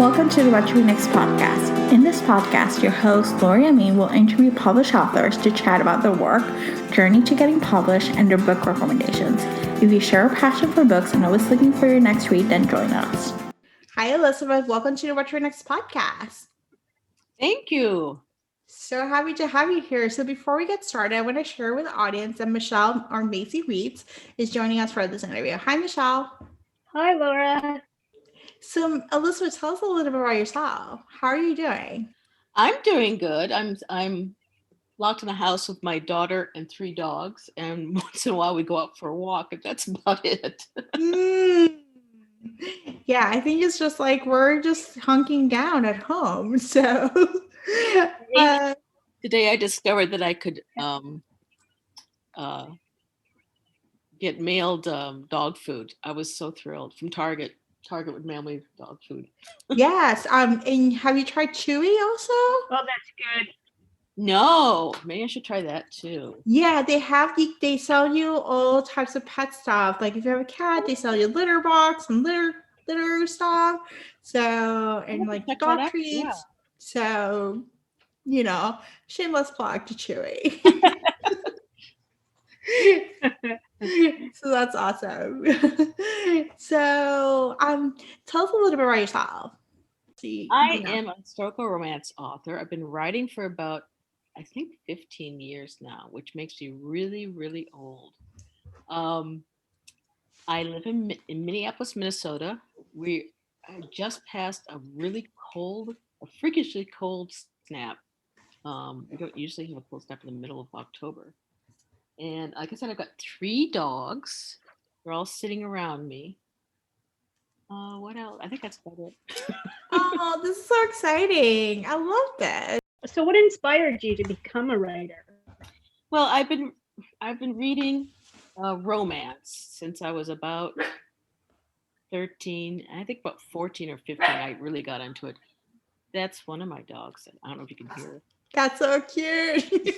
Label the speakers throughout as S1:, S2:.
S1: Welcome to the What to Read Next podcast. In this podcast, your host, Lori Amin, will interview published authors to chat about their work, journey to getting published, and their book recommendations. If you share a passion for books and always looking for your next read, then join us. Hi, Elizabeth. Welcome to the What to Read Next podcast.
S2: Thank you.
S1: So happy to have you here. So before we get started, I want to share with the audience that Michelle, or Macy Reads, is joining us for this interview. Hi, Michelle.
S3: Hi, Laura.
S1: So, Elizabeth, tell us a little bit about yourself. How are you doing?
S2: I'm doing good. I'm locked in the house with my daughter and 3 dogs, and once in a while we go out for a walk, and that's about it.
S1: Yeah, I think it's just like we're just hunking down at home. So
S2: today I discovered that I could get mailed dog food. I was so thrilled from Target. Target would mail me dog food.
S1: Yes. And have you tried Chewy also?
S3: Oh, that's good.
S2: No, maybe I should try that too.
S1: Yeah, they sell you all types of pet stuff. Like if you have a cat, they sell you litter box and litter stuff. So and like dog treats. Yeah. So, shameless plug to Chewy. So that's awesome. So tell us a little bit about yourself.
S2: I am a historical romance author. I've been writing for about, I think, 15 years now, which makes me really, really old. I live in Minneapolis, Minnesota. I just passed a freakishly cold snap. We don't usually have a cold snap in the middle of October. And like I said, I've got 3 dogs. They're all sitting around me. What else? I think that's about it.
S1: Oh, this is so exciting. I love this.
S3: So what inspired you to become a writer?
S2: Well, I've been reading romance since I was about 13. I think about 14 or 15, I really got into it. That's one of my dogs. I don't know if you can hear it.
S1: That's so cute.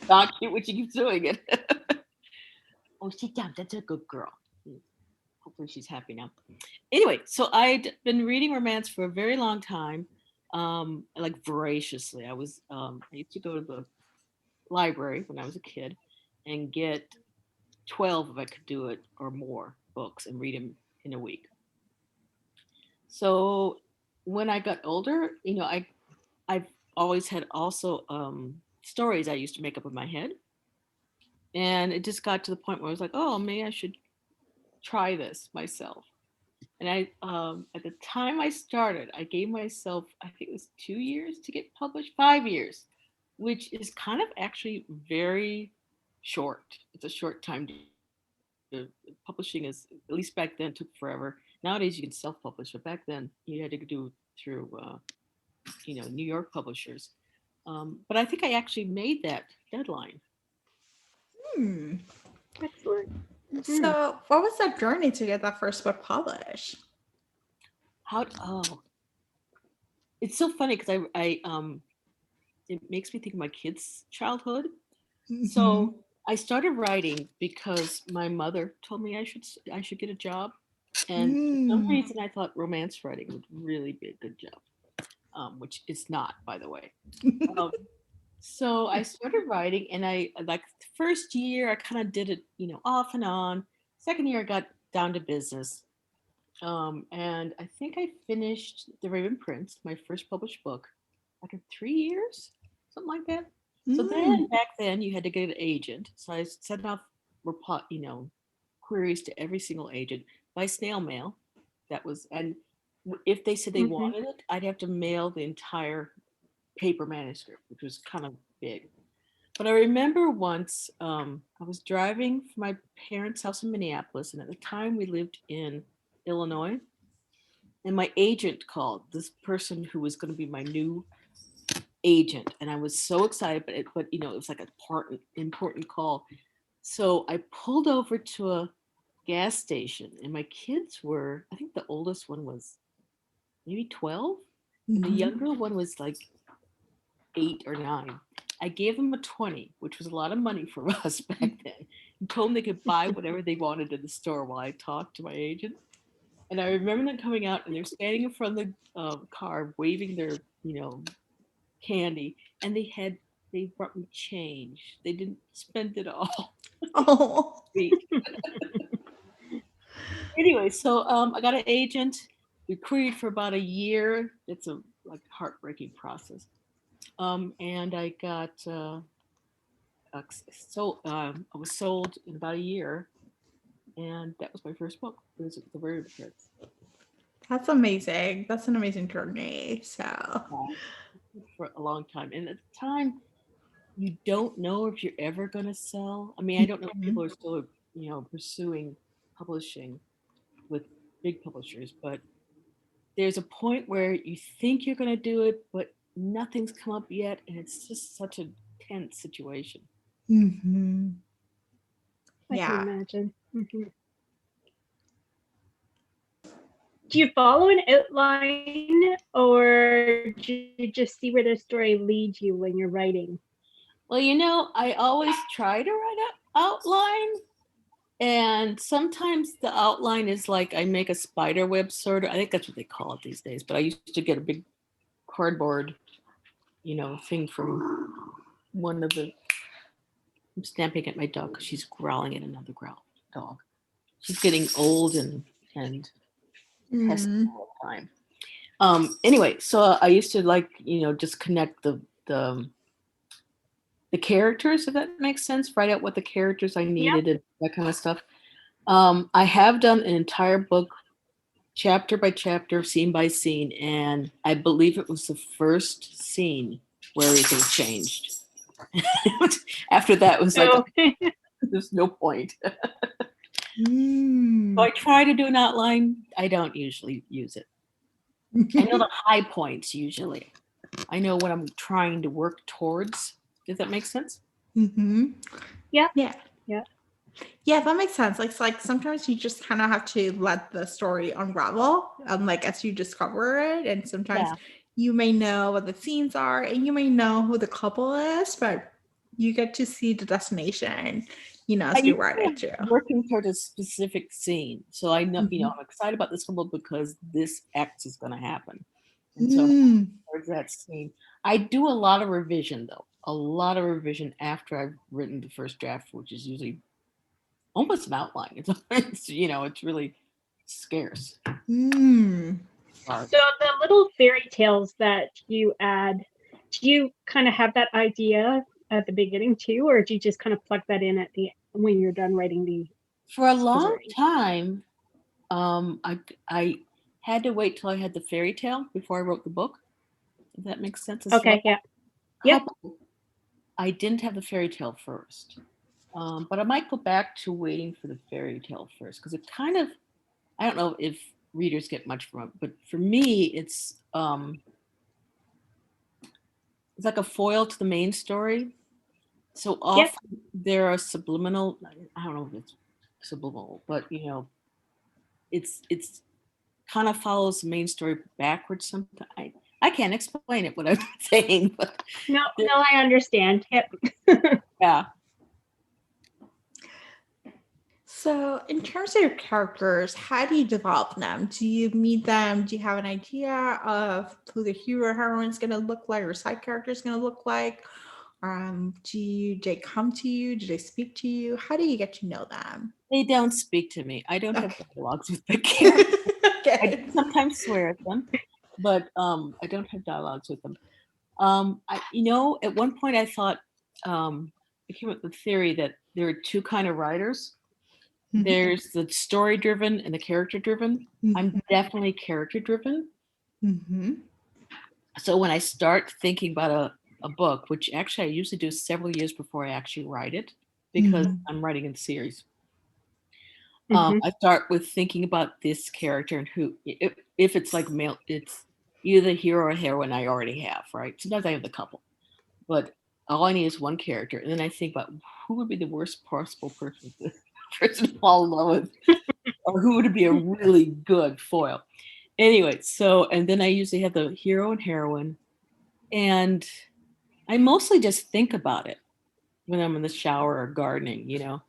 S2: Not cute when she keeps doing it. Oh, sit down. That's a good girl. Hopefully she's happy now. Anyway, so I'd been reading romance for a very long time, like voraciously. I used to go to the library when I was a kid and get 12, if I could do it, or more books and read them in a week. So when I got older, I've always had also stories I used to make up in my head. And it just got to the point where I was like, oh, maybe I should try this myself. And I at the time I started, I gave myself, I think it was 2 years to get published, 5 years, which is kind of actually very short. It's a short time. Publishing is, at least back then, took forever. Nowadays you can self-publish, but back then you had to do it through New York publishers. But I think I actually made that deadline.
S3: Excellent.
S1: So what was that journey to get that first book published?
S2: It's so funny because I it makes me think of my kids' childhood. Mm-hmm. So I started writing because my mother told me I should get a job. And for some reason I thought romance writing would really be a good job, which it's not, by the way. So I started writing, and I, like, the first year I kind of did it, off and on. Second year I got down to business. And I think I finished The Raven Prince, my first published book, like in 3 years, something like that. So then back then you had to get an agent. So I sent off queries to every single agent by snail mail. And if they said they wanted it, I'd have to mail the entire paper manuscript, which was kind of big. But I remember once I was driving from my parents' house in Minneapolis, and at the time we lived in Illinois, and my agent called, this person who was going to be my new agent, and I was so excited, but it was like an important call. So I pulled over to a gas station, and my kids were, I think the oldest one was maybe 12, and the younger one was like 8 or 9. I gave them a 20, which was a lot of money for us back then, and told them they could buy whatever they wanted in the store while I talked to my agent. And I remember them coming out, and they're standing in front of the car, waving their, candy, and they brought me change. They didn't spend it all.
S1: Oh.
S2: Sweet. Anyway, so I got an agent. We queried for about a year. It's a heartbreaking process. And I got I was sold in about a year, and that was my first book. It was The Very Prince.
S1: That's amazing. That's an amazing journey. So
S2: For a long time, and at the time, you don't know if you're ever going to sell. I mean, I don't know if people are still, pursuing publishing with big publishers, but there's a point where you think you're going to do it, but nothing's come up yet, and it's just such a tense situation.
S1: Mm-hmm.
S3: I can imagine. Mm-hmm. Do you follow an outline, or do you just see where the story leads you when you're writing?
S2: Well, I always try to write an outline, and sometimes the outline is like I make a spider web sort of. I think that's what they call it these days, but I used to get a big cardboard, thing from one of the. I'm stamping at my dog because she's growling at another dog. She's getting old and pesky all the time. Anyway, so I used to just connect the characters, if that makes sense. Write out what the characters I needed and that kind of stuff. I have done an entire book, chapter by chapter, scene by scene, and I believe it was the first scene where everything changed. After that, it was there's no point. So I try to do an outline. I don't usually use it. I know the high points usually. I know what I'm trying to work towards. Does that make sense?
S1: Mm-hmm.
S3: Yeah.
S1: Yeah, that makes sense. Like sometimes you just kind of have to let the story unravel, as you discover it. And sometimes you may know what the scenes are, and you may know who the couple is, but you get to see the destination, as you write it too.
S2: Working toward a specific scene, so I know, I'm excited about this couple because this X is going to happen, and so towards that scene. I do a lot of revision though. A lot of revision after I've written the first draft, which is usually almost an outline. It's really scarce.
S3: So the little fairy tales that you add, do you kind of have that idea at the beginning too, or do you just kind of plug that in when you're done writing the?
S2: For a long time, I had to wait till I had the fairy tale before I wrote the book. If that makes sense.
S3: Okay. Yeah. Yep.
S2: I didn't have the fairy tale first. But I might go back to waiting for the fairy tale first, because it kind of, I don't know if readers get much from it, but for me, it's like a foil to the main story. So often there are subliminal, I don't know if it's subliminal, but it's kind of follows the main story backwards sometimes. I can't explain it, what I'm saying, but
S3: no, I understand. Yep.
S2: Yeah.
S1: So in terms of your characters, how do you develop them? Do you meet them? Do you have an idea of who the hero or heroine is going to look like, or side character is going to look like? Do they come to you? Do they speak to you? How do you get to know them?
S2: They don't speak to me. I don't have dialogues with the characters. I sometimes swear at them, but I don't have dialogues with them. At one point I thought, I came up with the theory that there are two kind of writers. Mm-hmm. There's the story-driven and the character-driven. Mm-hmm. I'm definitely character-driven. Mm-hmm. So when I start thinking about a book, which actually I usually do several years before I actually write it, because I'm writing in series. I start with thinking about this character and who, if it's like male, it's either the hero or heroine I already have, right? Sometimes I have the couple, but all I need is one character. And then I think about who would be the worst possible person to fall in love with, or who would be a really good foil. Anyway, and then I usually have the hero and heroine, and I mostly just think about it when I'm in the shower or gardening,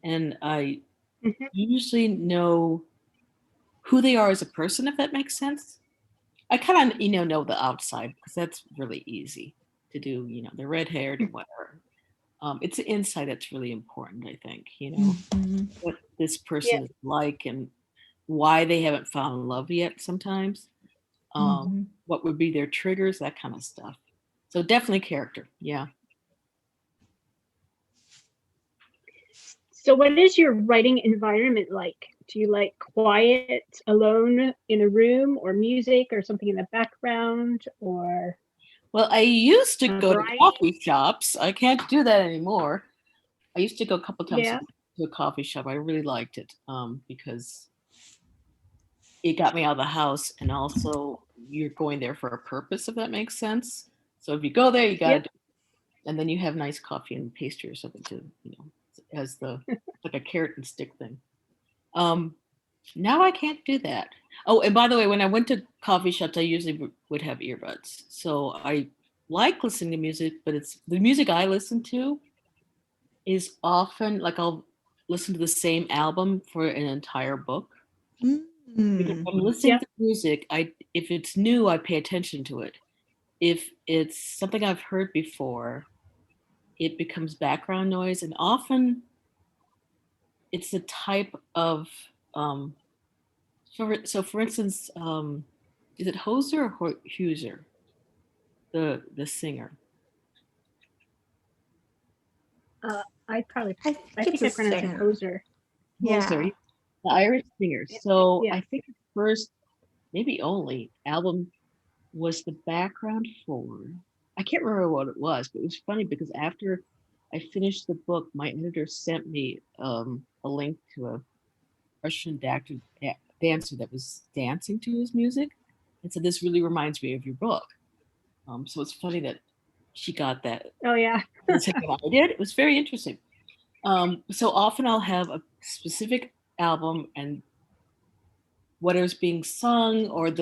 S2: and I usually know who they are as a person, if that makes sense. I kind of, know the outside because that's really easy to do. They're red haired or whatever. It's the inside that's really important, I think. What this person is like and why they haven't found love yet sometimes. What would be their triggers, that kind of stuff. So definitely character. Yeah.
S3: So what is your writing environment like? Do you like quiet, alone in a room, or music or something in the background, or?
S2: Well, I used to go to
S3: Variety?
S2: coffee shops. I can't do that anymore. I used to go a couple times
S3: Yeah.
S2: to a coffee shop. I really liked it because it got me out of the house, and also you're going there for a purpose, if that makes sense. So if you go there, you got to
S3: Yep.
S2: do it. And then you have nice coffee and pastry or something to, as the like a carrot and stick thing. Now I can't do that. Oh, and by the way, when I went to coffee shops, I usually would have earbuds. So I like listening to music, but it's the music I listen to is often like I'll listen to the same album for an entire book. Because if I'm listening to music, if it's new, I pay attention to it. If it's something I've heard before, it becomes background noise, and often it's the type of so for instance, is it Hoser or Huser, the singer?
S3: I
S1: I
S3: think I pronounced it Hoser.
S1: Yeah.
S2: Hoser, the Irish singer. So
S3: Yeah.
S2: I think the first, maybe only album was the background for. I can't remember what it was, but it was funny because after I finished the book, my editor sent me a link to a Russian dancer that was dancing to his music, and said, "This really reminds me of your book." So it's funny that she got that.
S3: Oh yeah.
S2: I did. It was very interesting. So often I'll have a specific album and whatever's being sung, or if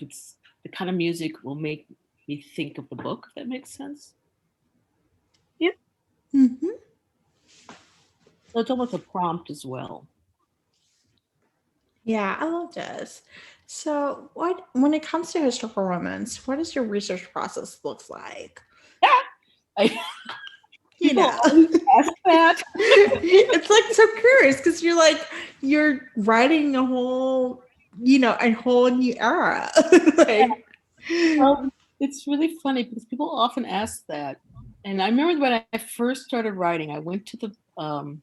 S2: it's the kind of music will make me think of the book, if that makes sense.
S3: Yep.
S2: So it's almost a prompt as well.
S1: Yeah, I love this. So, when it comes to historical romance, what does your research process look like?
S2: People always ask that.
S1: It's like so curious because you're writing a whole new era.
S2: It's really funny because people often ask that. And I remember when I first started writing, I went to the public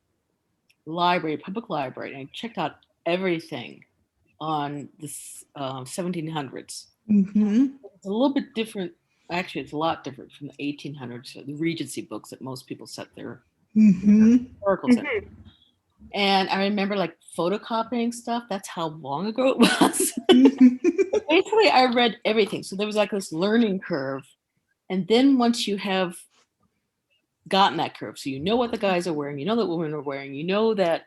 S2: library, and I checked out everything on the 1700s. It's a little bit different. Actually, it's a lot different from the 1800s, the Regency books that most people set their historical center. And I remember photocopying stuff. That's how long ago it was. Basically, I read everything. So there was this learning curve. And then once you have gotten that curve, so you know what the guys are wearing, you know that women are wearing, you know that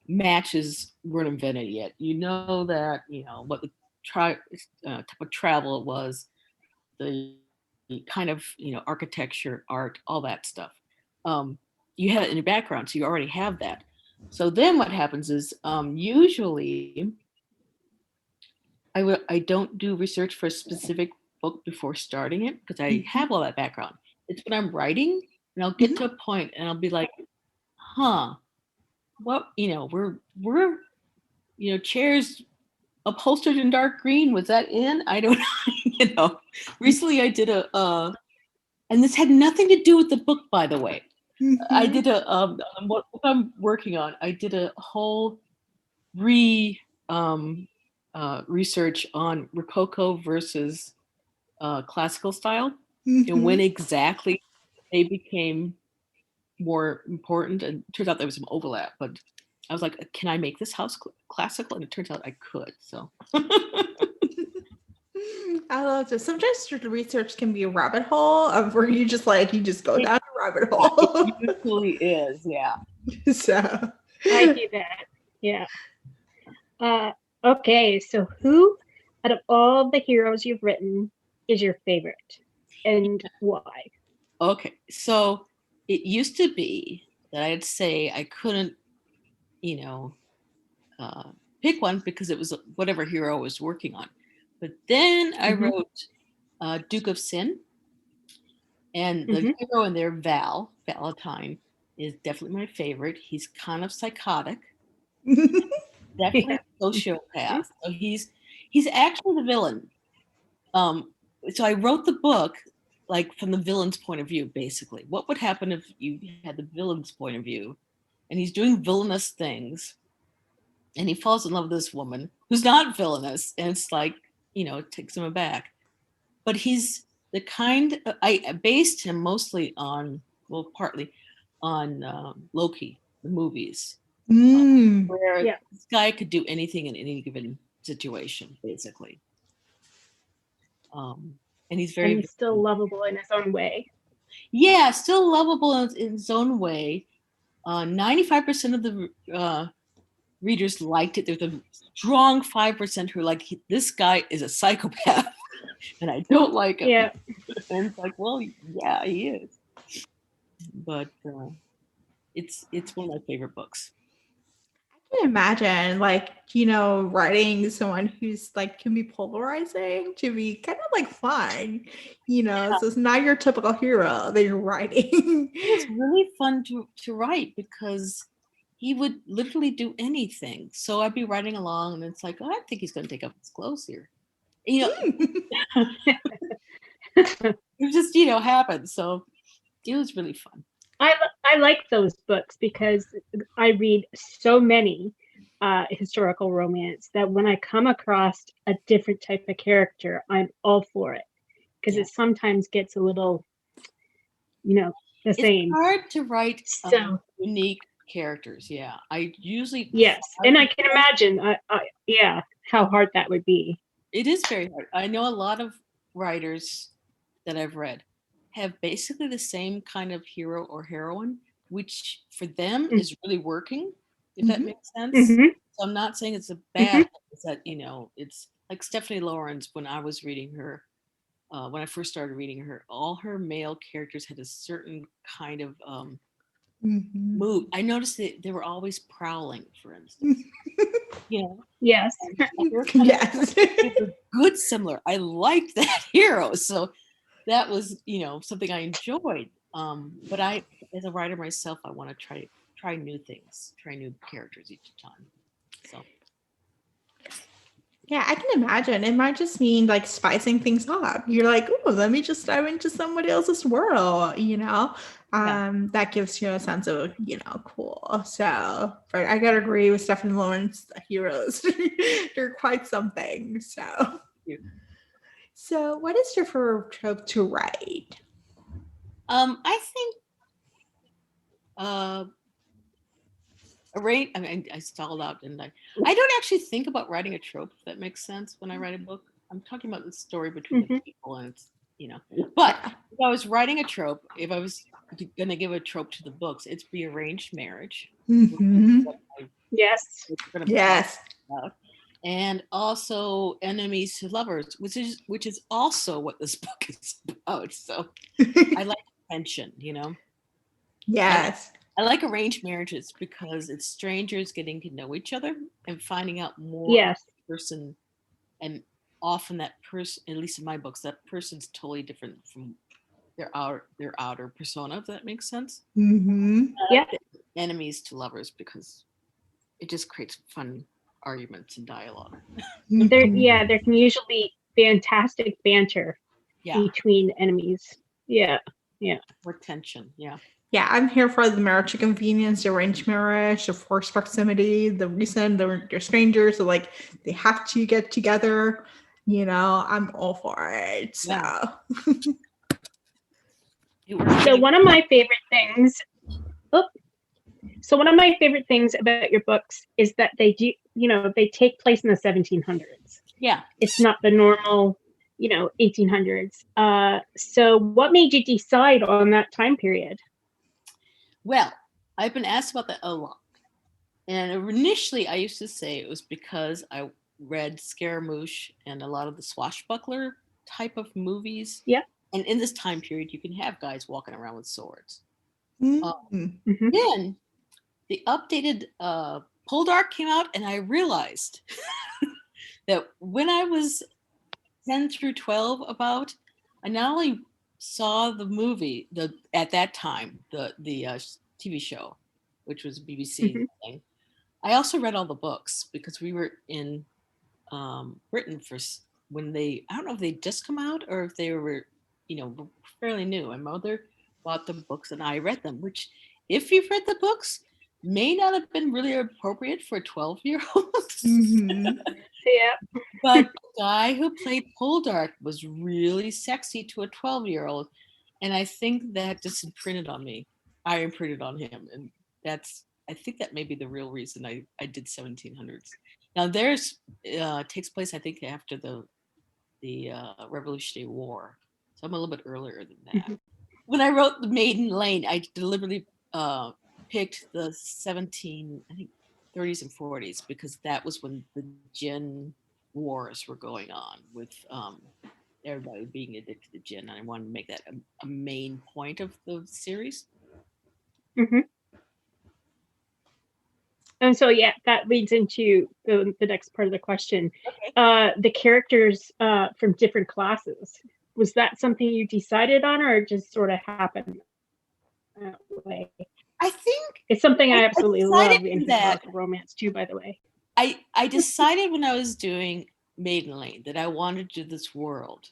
S2: matches weren't invented yet, you know that, what the type of travel it was, the kind of, architecture, art, all that stuff. You have it in your background, so you already have that. So then what happens is usually I don't do research for a specific book before starting it because I have all that background. It's when I'm writing and I'll get to a point and I'll be like, what, we're chairs upholstered in dark green. Was that in? I don't know. Recently I did and this had nothing to do with the book, by the way. I did what I'm working on. I did a whole research on Rococo versus classical style, and when exactly they became more important. And it turns out there was some overlap, but I was like, can I make this house classical? And it turns out I could. So
S1: I love this. Sometimes research can be a rabbit hole of where you just go down a rabbit hole.
S2: It usually is, yeah.
S1: So
S3: I do that. Yeah. Okay, so who out of all the heroes you've written is your favorite, and why?
S2: Okay, so it used to be that I'd say I couldn't, pick one because it was whatever hero I was working on. But then I wrote Duke of Sin, and the hero in there, Valentine, is definitely my favorite. He's kind of psychotic, definitely a sociopath. So he's actually the villain. So I wrote the book like from the villain's point of view, basically. What would happen if you had the villain's point of view, and he's doing villainous things, and he falls in love with this woman who's not villainous, and it's like, it takes him aback. But he's the kind I based him mostly on, well, partly on Loki, the movies, where this guy could do anything in any given situation, basically. And he's
S3: still lovable in his own way.
S2: Yeah, still lovable in his own way. 95% of the readers liked it. There's a strong 5% who are like, this guy is a psychopath, and I don't like him.
S3: Yeah.
S2: And it's like, well, yeah, he is. But it's one of my favorite books.
S1: I can imagine, like, writing someone who's like can be polarizing to be kind of like fun, So it's not your typical hero that you're writing.
S2: It was really fun to write because he would literally do anything. So I'd be writing along, and it's like, oh, I think he's going to take off his clothes here. It just happened. So it was really fun.
S3: I like those books because I read so many historical romance that when I come across a different type of character, I'm all for it, because it sometimes gets a little, the same.
S2: It's hard to write unique characters. Yeah, I usually
S3: and I can imagine, how hard that would be.
S2: It is very hard. I know a lot of writers that I've read have basically the same kind of hero or heroine, which for them is really working, if that makes sense. So I'm not saying it's a bad thing. It's that, it's like Stephanie Lawrence. When I was reading her, when I first started reading her, all her male characters had a certain kind of mood. I noticed that they were always prowling, for instance.
S3: Yes.
S2: Yes. Good similar. I liked that hero. So that was, something I enjoyed. But I, as a writer myself, I want to try new things, try new characters each time. So.
S1: Yeah, I can imagine. It might just mean like spicing things up. You're like, oh, let me just dive into somebody else's world, that gives you a sense of, cool. So, but I gotta agree with Stephanie Lawrence, the heroes. They're quite something. So what is your favorite trope to write?
S2: I think I stalled out, didn't I? I don't actually think about writing a trope, if that makes sense, when I write a book. I'm talking about the story between the people, and it's, But if I was writing a trope, if I was going to give a trope to the books, it's the arranged marriage.
S3: Yes.
S1: Yes.
S2: And also enemies to lovers, which is also what this book is about. So I like tension,
S1: Yes.
S2: I like arranged marriages because it's strangers getting to know each other and finding out more about the person. And often that person, at least in my books, that person's totally different from their outer persona, if that makes sense. Enemies to lovers because it just creates fun arguments and dialogue.
S3: There can usually be fantastic banter between enemies.
S2: Or tension.
S1: Yeah, I'm here for the marriage of convenience, the arranged marriage, the forced proximity, the reason they're strangers, so like they have to get together. I'm all for it. So,
S3: so one of my favorite things. So one of my favorite things about your books is that they do, they take place in the 1700s.
S2: Yeah,
S3: it's not the normal, 1800s. So what made you decide on that time period?
S2: Well, I've been asked about that a lot. And initially I used to say it was because I read Scaramouche and a lot of the swashbuckler type of movies.
S3: Yeah.
S2: And in this time period, you can have guys walking around with swords.
S1: Mm-hmm.
S2: Then the updated Poldark came out, and I realized that when I was 10 through 12 about, I not only saw the movie, at that time, the TV show, which was BBC thing, I also read all the books because we were in Britain when I don't know if they just come out or if they were, fairly new. My mother bought the books and I read them, which, if you've read the books, may not have been really appropriate for 12-year-olds.
S3: Yeah.
S2: But the guy who played Poldark was really sexy to a 12-year-old. And I think that just imprinted on me. I imprinted on him. And I think that may be the real reason I did 1700s. Now theirs takes place, I think, after the Revolutionary War. So I'm a little bit earlier than that. When I wrote The Maiden Lane, I deliberately picked the 30s and 40s because that was when the gin wars were going on with everybody being addicted to gin. And I wanted to make that a main point of the series.
S3: And so, yeah, that leads into the next part of the question. Okay. The characters from different classes. Was that something you decided on, or it just sort of happened that way?
S2: I think
S3: it's something I absolutely love in historical romance too, by the way.
S2: I decided when I was doing Maiden Lane that I wanted to do this world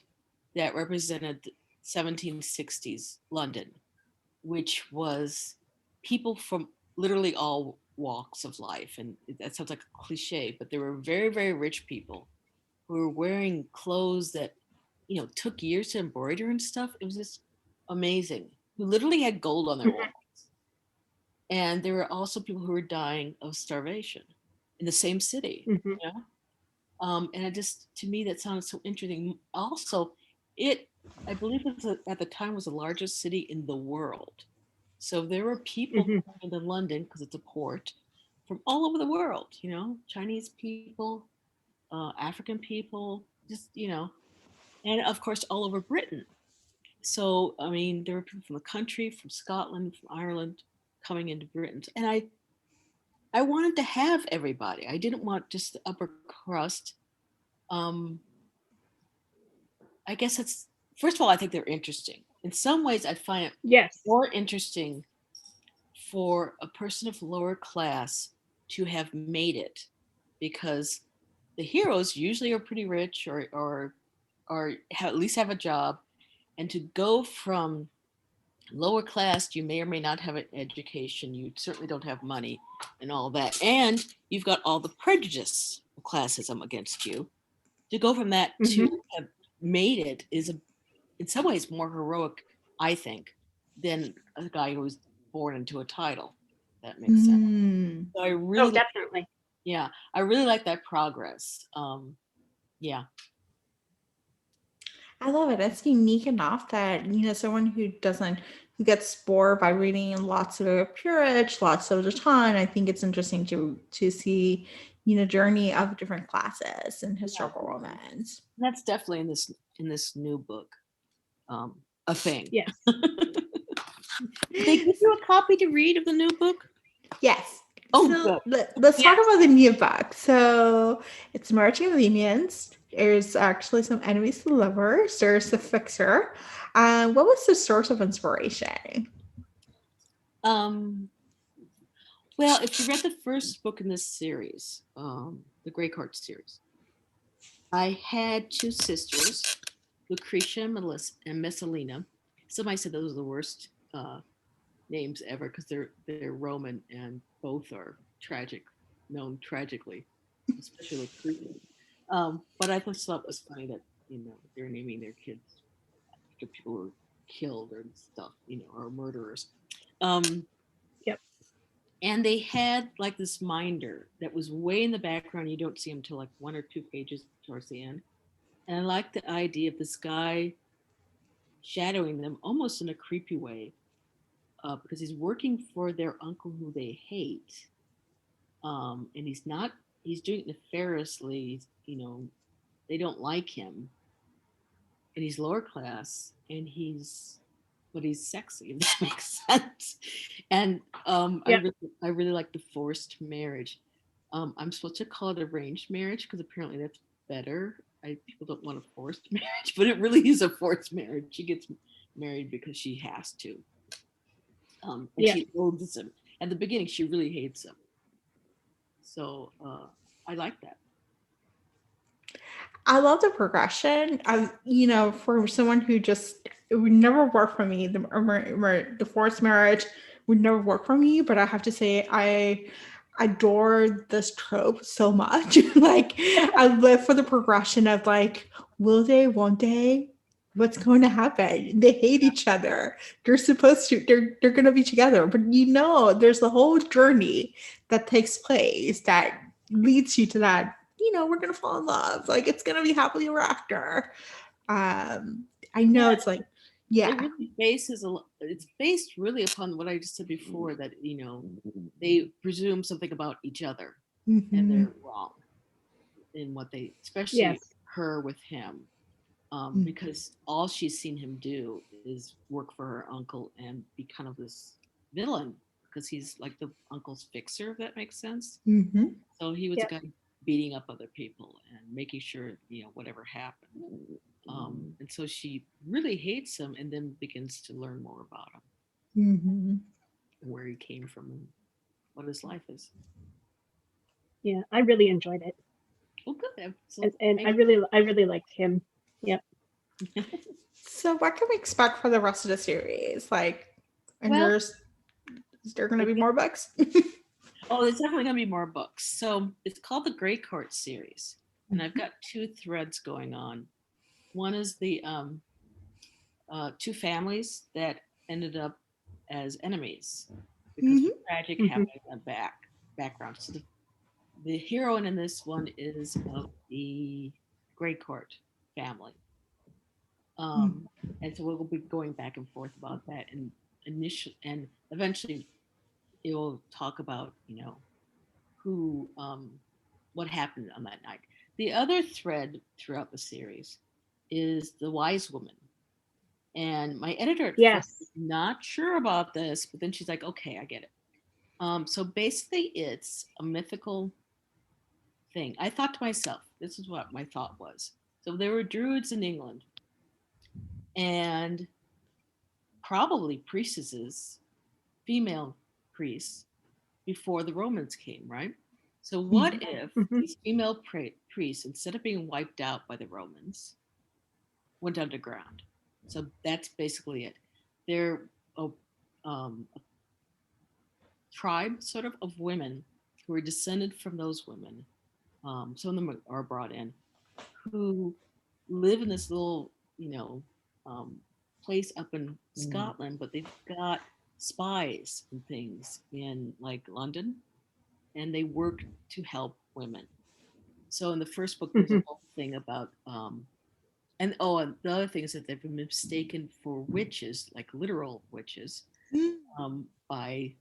S2: that represented 1760s London, which was people from literally all walks of life. And that sounds like a cliche, but there were very, very rich people who were wearing clothes that, took years to embroider and stuff. It was just amazing. Who literally had gold on their walls. And there were also people who were dying of starvation in the same city. And it just, to me, that sounded so interesting. Also, I believe at the time was the largest city in the world. So there were people in London, because it's a port, from all over the world, Chinese people, African people, just, and of course, all over Britain. So, I mean, there were people from the country, from Scotland, from Ireland, coming into Britain. And I wanted to have everybody. I didn't want just the upper crust. I guess first of all, I think they're interesting. In some ways, I find it more interesting for a person of lower class to have made it, because the heroes usually are pretty rich or at least have a job, and to go from lower class, you may or may not have an education, you certainly don't have money and all that, and you've got all the prejudice of classism against you. To go from that to have made it is in some ways more heroic, I think, than a guy who was born into a title. That makes sense. So I really
S3: definitely.
S2: Yeah, I really like that progress. Yeah.
S1: I love it. It's unique enough that, someone who gets bored by reading lots of peerage, lots of the time, I think it's interesting to see, journey of different classes in historical romance.
S2: That's definitely in this new book, a thing.
S3: Yes.
S2: Did they give you a copy to read of the new book?
S1: Yes.
S2: Oh,
S1: so
S2: good.
S1: Let's talk about the new book. So it's Marching of the Unions. There's actually some enemies to lovers. There's the fixer. What was the source of inspiration?
S2: Well, if you read the first book in this series, the Grey Court series, I had two sisters, Lucretia and Messalina. Somebody said those are the worst names ever because they're Roman and both are known tragically, especially Lucretia. But I just thought it was funny that they're naming their kids after people who were killed or stuff, or murderers.
S3: Yep.
S2: And they had like this minder that was way in the background. You don't see him until like 1 or 2 pages towards the end. And I like the idea of this guy shadowing them almost in a creepy way, because he's working for their uncle who they hate. And he's doing it nefariously, they don't like him. And he's lower class, but he's sexy, if that makes sense. And I really like the forced marriage. I'm supposed to call it arranged marriage because apparently that's better. People don't want a forced marriage, but it really is a forced marriage. She gets married because she has to, and
S3: Yeah.
S2: she loathes him. At the beginning, she really hates him. So I like that.
S1: I love the progression. For someone who just it would never work for me. The forced marriage would never work for me. But I have to say, I adore this trope so much. Like, I live for the progression of like, will they? Won't they? What's going to happen? They hate each other. They're supposed to. They're going to be together. But there's the whole journey that takes place that leads you to that we're gonna fall in love. Like it's gonna be happily ever after. I know
S2: Yeah,
S1: it's like,
S2: it
S1: yeah.
S2: really it's based really upon what I just said before, that they presume something about each other and
S1: Mm-hmm.
S2: they're wrong in what they, especially
S3: Yes.
S2: her with him, because all she's seen him do is work for her uncle and be kind of this villain because he's like the uncle's fixer, if that makes sense.
S1: Mm-hmm.
S2: So he was a
S3: Yep.
S2: guy beating up other people and making sure whatever happened. And so she really hates him, and then begins to learn more about him
S1: Mm-hmm.
S2: and where he came from and what his life is.
S3: Yeah. I really enjoyed it.
S2: Oh, good. So
S3: And I really liked him. Yep.
S1: So what can we expect for the rest of the series? Like, and
S2: well,
S1: is there gonna
S2: I
S1: be
S2: guess,
S1: more books?
S2: oh, there's definitely going to be more books. So it's called the Gray Court series, and I've got two threads going on. One is the two families that ended up as enemies because
S1: Mm-hmm.
S2: of tragic
S3: Hmm.
S2: happening in the background. So the heroine in this one is of the Gray Court family. Um, and so we'll be going back and forth about that, and eventually it will talk about who what happened on that night. The other thread throughout the series is the wise woman. And my editor at first was
S3: Yes.
S2: not sure about this, but then she's like, okay, I get it. So basically, it's a mythical thing. I thought to myself, this is what my thought was. So there were druids in England and probably priestesses, female priests, before the Romans came, right? So what if
S3: Hmm.
S2: these female priests, instead of being wiped out by the Romans, went underground? So that's basically it. They're a tribe sort of women who are descended from those women. Some of them are brought in who live in this little, um, place up in Scotland, but they've got spies and things in like London, and they work to help women. So in the first book, there's a
S3: Hmm.
S2: whole thing about, and the other thing is that they've been mistaken for witches, like literal witches, by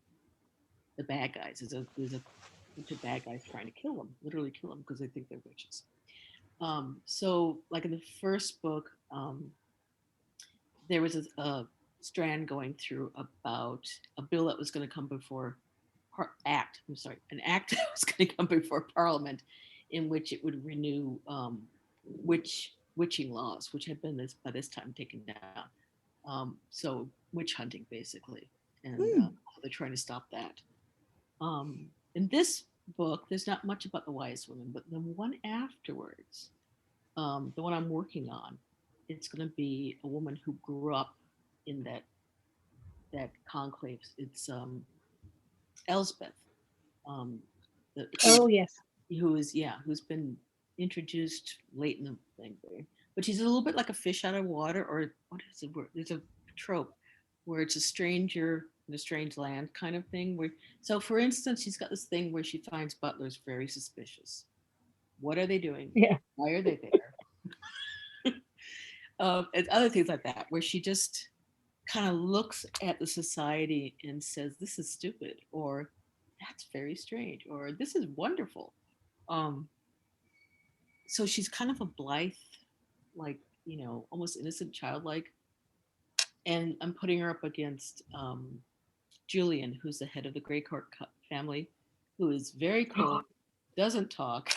S2: the bad guys. There's a bunch of bad guys trying to kill them, literally kill them because they think they're witches. So like in the first book, there was a strand going through about a bill that was going to come before act. I'm sorry, an act that was going to come before Parliament, in which it would renew witching laws, which had been by this time taken down. So witch hunting basically, and they're trying to stop that. In this book, there's not much about the wise woman, but the one afterwards, the one I'm working on, it's going to be a woman who grew up in that conclave. It's Elsbeth, um, the,
S3: Oh yes.
S2: who's been introduced late in the thing, but she's a little bit like a fish out of water, or what is the word? There's a trope where it's a stranger in a strange land kind of thing. So for instance, she's got this thing where she finds butlers very suspicious. What are they doing?
S3: Yeah.
S2: Why are they there? And other things like that, where she just kind of looks at the society and says, "This is stupid," or "That's very strange," or "This is wonderful." Um, so she's kind of a blithe, like almost innocent, childlike. And I'm putting her up against Julian, who's the head of the Grey Court family, who is very cold, doesn't talk.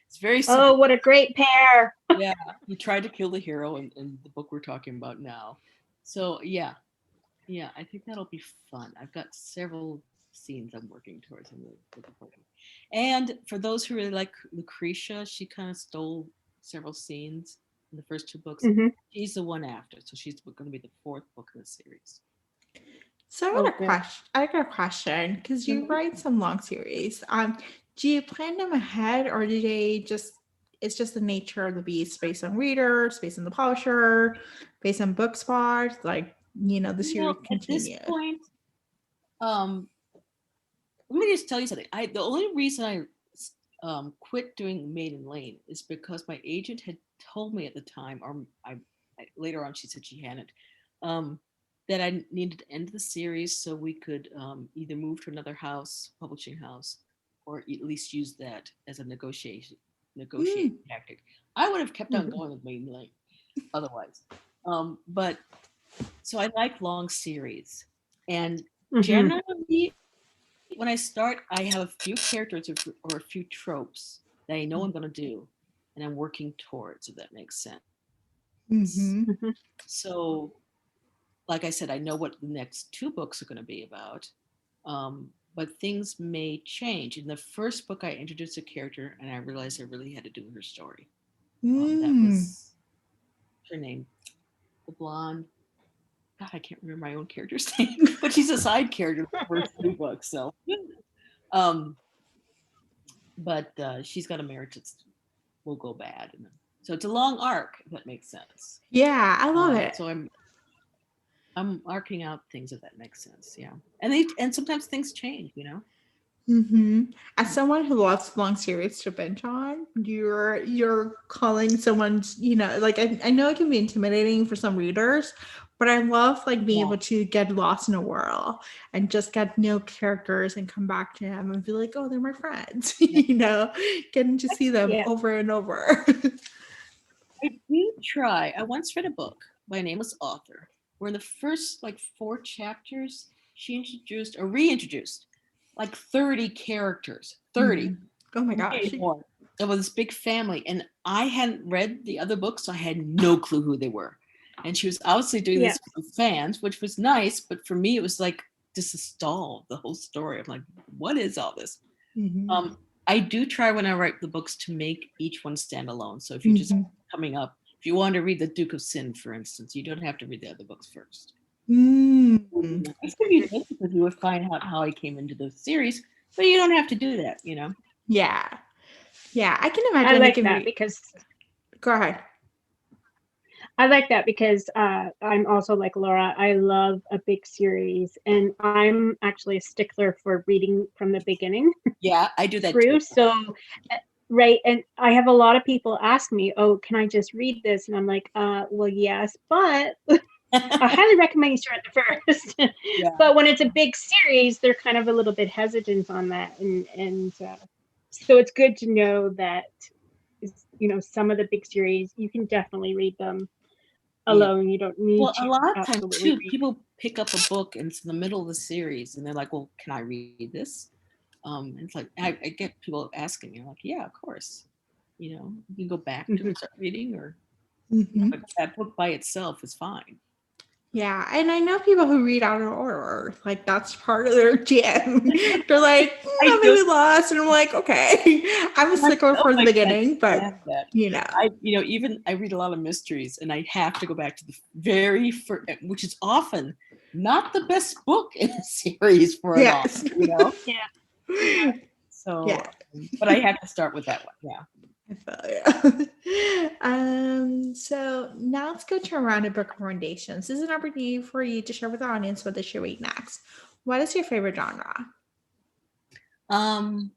S2: It's very
S3: Oh, what a great pair.
S2: yeah, he tried to kill the hero in the book we're talking about now. So yeah, I think that'll be fun. I've got several scenes I'm working towards. I'm really looking forward to. And for those who really like Lucretia, she kind of stole several scenes in the first 2 books.
S3: Mhm.
S2: She's the one after, so she's going to be the 4th book in the series.
S1: So
S3: Oh, good.
S1: I got a question because you write some long series. Do you plan them ahead, or do they just? It's just the nature of the beast, based on readers, based on the publisher, based on book spots. Like the series
S2: At this
S1: continues.
S2: point, let me just tell you something. The only reason I quit doing Maiden Lane is because my agent had told me at the time, or later on she said she hadn't, that I needed to end the series so we could either move to another publishing house, or at least use that as a negotiating tactic. I would have kept on going with Maiden Lane otherwise. But so I like long series, and generally when I start, I have a few characters or a few tropes that I know I'm going to do, and I'm working towards, if that makes sense.
S3: Mhm.
S2: So, like I said, I know what the next 2 books are going to be about, but things may change. In the first book, I introduced a character, and I realized I really had to do her story. That was her name, the blonde. God, I can't remember my own character's name, but she's a side character in the first 3 books. So, but she's got a marriage that will go bad, and so it's a long arc, if that makes sense.
S1: Yeah, I love it.
S2: So I'm arcing out things, if that makes sense. Yeah, and sometimes things change.
S1: As someone who loves long series to binge on, you're calling someone's, like I know it can be intimidating for some readers, but I love like being able to get lost in a world and just get new characters and come back to them and be like, oh, they're my friends, getting to see them over and over.
S2: I do try. I once read a book by a nameless author where in the first 4 chapters she introduced or reintroduced 30 characters. 30.
S1: Oh my gosh.
S2: It was this big family, and I hadn't read the other books, so I had no clue who they were. And she was obviously doing this for fans, which was nice, but for me it was like just a stall the whole story. I'm like, what is all this? I do try when I write the books to make each one stand alone. So if you're just coming up, if you want to read the Duke of Sin, for instance, you don't have to read the other books first. It's going to be nice because you would find out how I came into the series, but you don't have to do that,
S1: Yeah, I can imagine.
S3: I like that because.
S1: Go ahead.
S3: I like that because I'm also like Laura. I love a big series, and I'm actually a stickler for reading from the beginning.
S2: Yeah, I do that
S3: through.
S2: too.
S3: So, right, and I have a lot of people ask me, "Oh, can I just read this?" And I'm like, "Well, yes, but I highly recommend you start the first." But when it's a big series, they're kind of a little bit hesitant on that, and so it's good to know that some of the big series you can definitely read them alone. You don't need to.
S2: A lot of times too, people pick up a book and it's in the middle of the series and they're like, well, can I read this? And it's like, I get people asking me, I'm like, yeah, of course. You can go back to and start reading, or but that book by itself is fine.
S1: Yeah, and I know people who read out of order, like that's part of their jam. They're like, I'm really lost, and I'm like, okay, I'm a stickler for the beginning, but
S2: I read a lot of mysteries, and I have to go back to the very first, which is often not the best book in a series for an author,
S3: Yeah.
S2: So, but I have to start with that one. Yeah.
S1: So now let's go to a round of book recommendations. This is an opportunity for you to share with the audience what they should read next. What is your favorite genre?
S2: Oh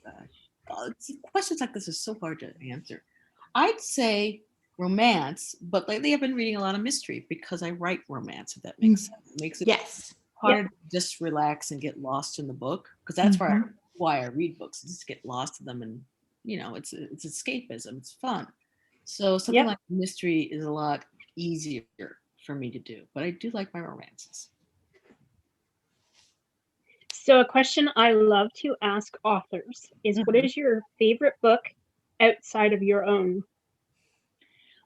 S2: gosh, questions like this are so hard to answer. I'd say romance, but lately I've been reading a lot of mystery because I write romance. If that makes sense, it makes it harder to just relax and get lost in the book, because that's why I read books, just get lost in them, and it's escapism, it's fun. So something like mystery is a lot easier for me to do, but I do like my romances.
S3: So a question I love to ask authors is, what is your favorite book outside of your own?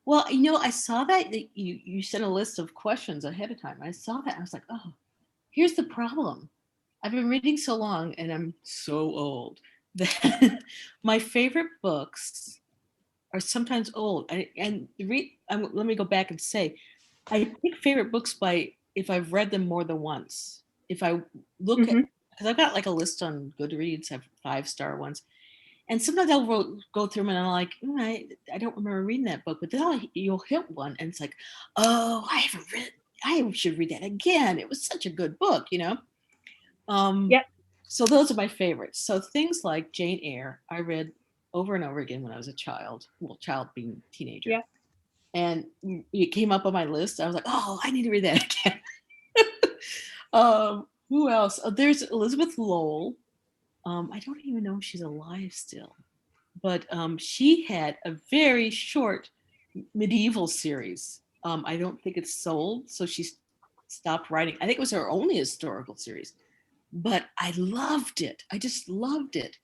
S2: Well, I saw that you sent a list of questions ahead of time. I saw that. I was like, oh, here's the problem. I've been reading so long and I'm so old that my favorite books are sometimes old. Let me go back and say, I pick favorite books by if I've read them more than once. If I look at, because I've got like a list on Goodreads, I have 5-star ones. And sometimes I'll go through them and I'm like, I don't remember reading that book. But then you'll hit one and it's like, oh, I should read that again. It was such a good book,
S3: Yep.
S2: So those are my favorites. So things like Jane Eyre, I read over and over again when I was a child. Well, child being teenager.
S3: Yeah.
S2: And it came up on my list. I was like, oh, I need to read that again. Who else? There's Elizabeth Lowell. I don't even know if she's alive still. But she had a very short medieval series. I don't think it's sold, so she stopped writing. I think it was her only historical series. But I loved it. I just loved it.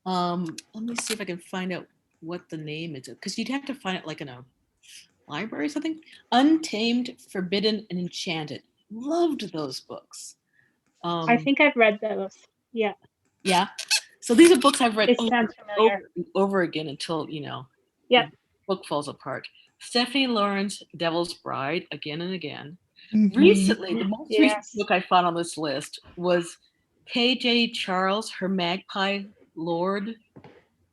S2: Let me see if I can find out what the name is, because you'd have to find it like in a library or something. Untamed, Forbidden, and Enchanted. Loved those books.
S3: I think I've read those. Yeah.
S2: Yeah. So these are books I've read
S3: It sounds familiar.
S2: over and over again until,
S3: Yeah.
S2: the book falls apart. Stephanie Lauren's Devil's Bride, again and again.
S1: Mm-hmm.
S2: Recently, the most recent book I found on this list was K.J. Charles, her Magpie Lord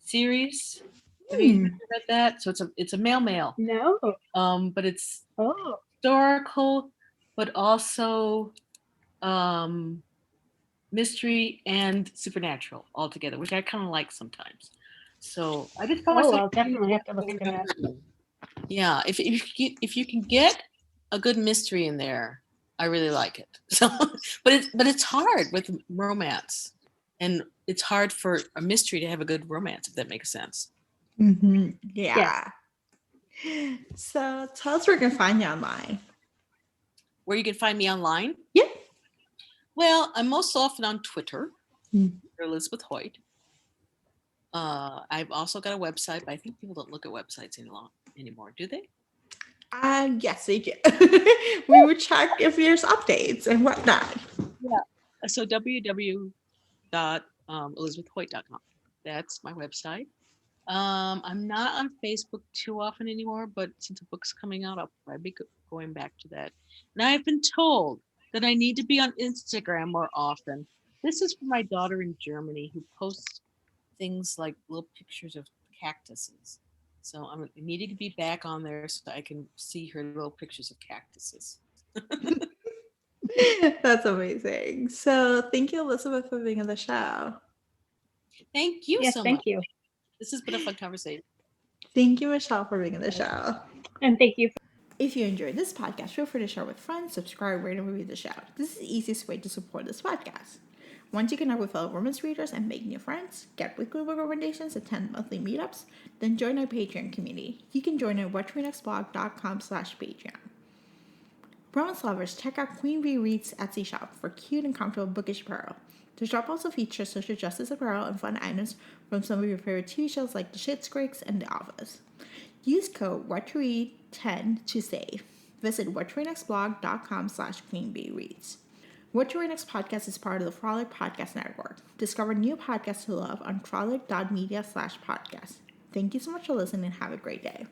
S2: series. Have you read that? So it's a male.
S3: No.
S2: But it's historical, but also mystery and supernatural all together, which I kind of like sometimes. So I just found
S3: I'll definitely have to look into that.
S2: Yeah, if you can get a good mystery in there, I really like it. So, but it's hard with romance, and it's hard for a mystery to have a good romance, if that makes sense.
S1: Mm-hmm. Yeah. So tell us where we can find you online.
S2: Where you can find me online?
S1: Yep.
S2: Well, I'm most often on Twitter, Elizabeth Hoyt. I've also got a website, but I think people don't look at websites anymore, do they?
S1: Yes, they do. We would check if there's updates and whatnot.
S2: Yeah. So www.elizabethhoyt.com. That's my website. I'm not on Facebook too often anymore, but since a book's coming out, I'll probably be going back to that. And I've been told that I need to be on Instagram more often. This is for my daughter in Germany who posts things like little pictures of cactuses. So I'm needing to be back on there so I can see her little pictures of cactuses.
S1: That's amazing. So thank you, Elizabeth, for being on the show.
S2: Thank you so much.
S3: Thank you.
S2: This has been a fun conversation.
S1: Thank you, Michelle, for being on the show.
S3: And thank you.
S1: If you enjoyed this podcast, feel free to share with friends, subscribe, rate, and review the show. This is the easiest way to support this podcast. Once you connect with fellow romance readers and make new friends, get weekly book recommendations, attend monthly meetups, then join our Patreon community. You can join at whattoreadnextblog.com/Patreon. Romance lovers, check out Queen Bee Reads Etsy shop for cute and comfortable bookish apparel. The shop also features social justice apparel and fun items from some of your favorite TV shows like The Schitt's Creek and The Office. Use code WhatToRead10 to save. Visit whattoreadnextblog.com/QueenBeeReads. What to Read Next podcast is part of the Frolic Podcast Network. Discover new podcasts to love on frolic.media/podcast. Thank you so much for listening and have a great day.